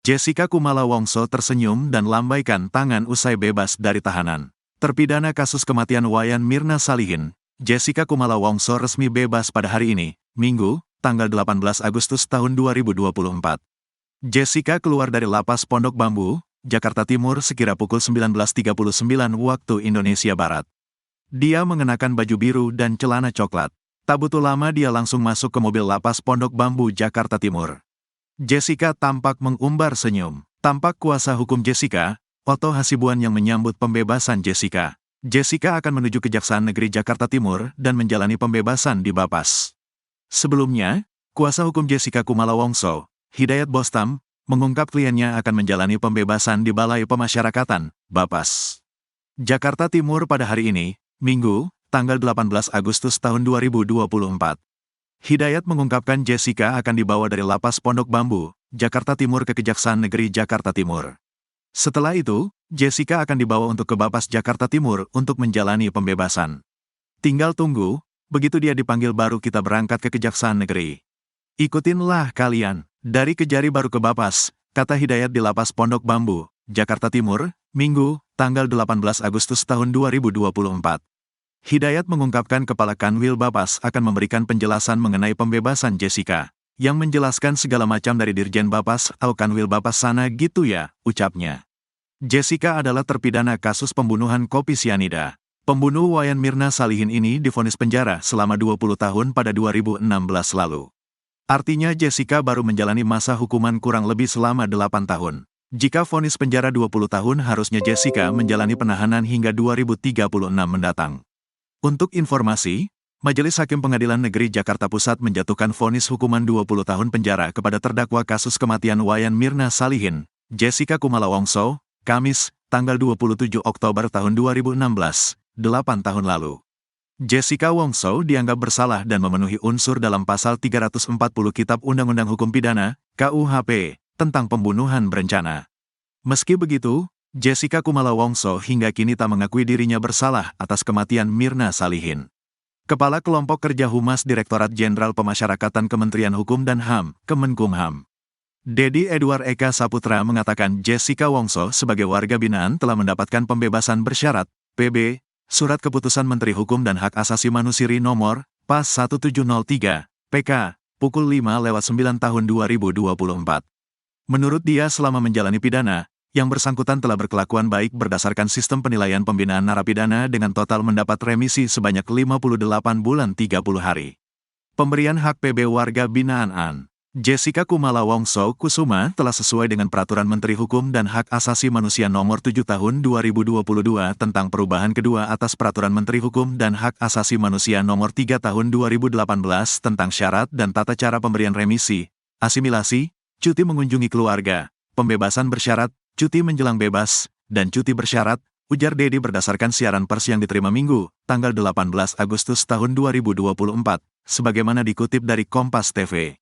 Jessica Kumala Wongso tersenyum dan lambaikan tangan usai bebas dari tahanan. Terpidana kasus kematian Wayan Mirna Salihin, Jessica Kumala Wongso resmi bebas pada hari ini, Minggu, tanggal 18 Agustus tahun 2024. Jessica keluar dari lapas Pondok Bambu, Jakarta Timur sekira pukul 19.39 waktu Indonesia Barat. Dia mengenakan baju biru dan celana coklat. Tak butuh lama dia langsung masuk ke mobil lapas Pondok Bambu, Jakarta Timur. Jessica tampak mengumbar senyum. Tampak kuasa hukum Jessica, Otto Hasibuan yang menyambut pembebasan Jessica. Jessica akan menuju Kejaksaan Negeri Jakarta Timur dan menjalani pembebasan di Bapas. Sebelumnya, kuasa hukum Jessica Kumala Wongso, Hidayat Bostam, mengungkap kliennya akan menjalani pembebasan di Balai Pemasyarakatan, Bapas. Jakarta Timur pada hari ini, Minggu, tanggal 18 Agustus tahun 2024. Hidayat mengungkapkan Jessica akan dibawa dari lapas Pondok Bambu, Jakarta Timur ke Kejaksaan Negeri Jakarta Timur. Setelah itu, Jessica akan dibawa untuk ke Bapas Jakarta Timur untuk menjalani pembebasan. Tinggal tunggu, begitu dia dipanggil baru kita berangkat ke Kejaksaan Negeri. Ikutinlah kalian, dari Kejari baru ke Bapas, kata Hidayat di lapas Pondok Bambu, Jakarta Timur, Minggu, tanggal 18 Agustus tahun 2024. Hidayat mengungkapkan Kepala Kanwil Bapas akan memberikan penjelasan mengenai pembebasan Jessica, yang menjelaskan segala macam dari Dirjen Bapas atau Kanwil Bapas sana gitu ya, ucapnya. Jessica adalah terpidana kasus pembunuhan kopi sianida. Pembunuh Wayan Mirna Salihin ini divonis penjara selama 20 tahun pada 2016 lalu. Artinya Jessica baru menjalani masa hukuman kurang lebih selama 8 tahun. Jika vonis penjara 20 tahun harusnya Jessica menjalani penahanan hingga 2036 mendatang. Untuk informasi, Majelis Hakim Pengadilan Negeri Jakarta Pusat menjatuhkan vonis hukuman 20 tahun penjara kepada terdakwa kasus kematian Wayan Mirna Salihin, Jessica Kumala Wongso, Kamis, tanggal 27 Oktober tahun 2016, 8 tahun lalu. Jessica Wongso dianggap bersalah dan memenuhi unsur dalam pasal 340 Kitab Undang-Undang Hukum Pidana, KUHP, tentang pembunuhan berencana. Meski begitu, Jessica Kumala Wongso hingga kini tak mengakui dirinya bersalah atas kematian Mirna Salihin. Kepala Kelompok Kerja Humas Direktorat Jenderal Pemasyarakatan Kementerian Hukum dan HAM, Kemenkumham, Dedi Edward Eka Saputra mengatakan Jessica Wongso sebagai warga binaan telah mendapatkan pembebasan bersyarat, PB, Surat Keputusan Menteri Hukum dan Hak Asasi Manusia Nomor, PAS 1703, PK, pukul 5:09 tahun 2024. Menurut dia selama menjalani pidana, yang bersangkutan telah berkelakuan baik berdasarkan sistem penilaian pembinaan narapidana dengan total mendapat remisi sebanyak 58 bulan 30 hari. Pemberian hak PB warga binaan AN. Jessica Kumala Wongso Kusuma telah sesuai dengan Peraturan Menteri Hukum dan Hak Asasi Manusia Nomor 7 Tahun 2022 tentang perubahan kedua atas Peraturan Menteri Hukum dan Hak Asasi Manusia Nomor 3 Tahun 2018 tentang syarat dan tata cara pemberian remisi, asimilasi, cuti mengunjungi keluarga, pembebasan bersyarat, cuti menjelang bebas, dan cuti bersyarat, ujar Dedi berdasarkan siaran pers yang diterima Minggu, tanggal 18 Agustus tahun 2024, sebagaimana dikutip dari Kompas TV.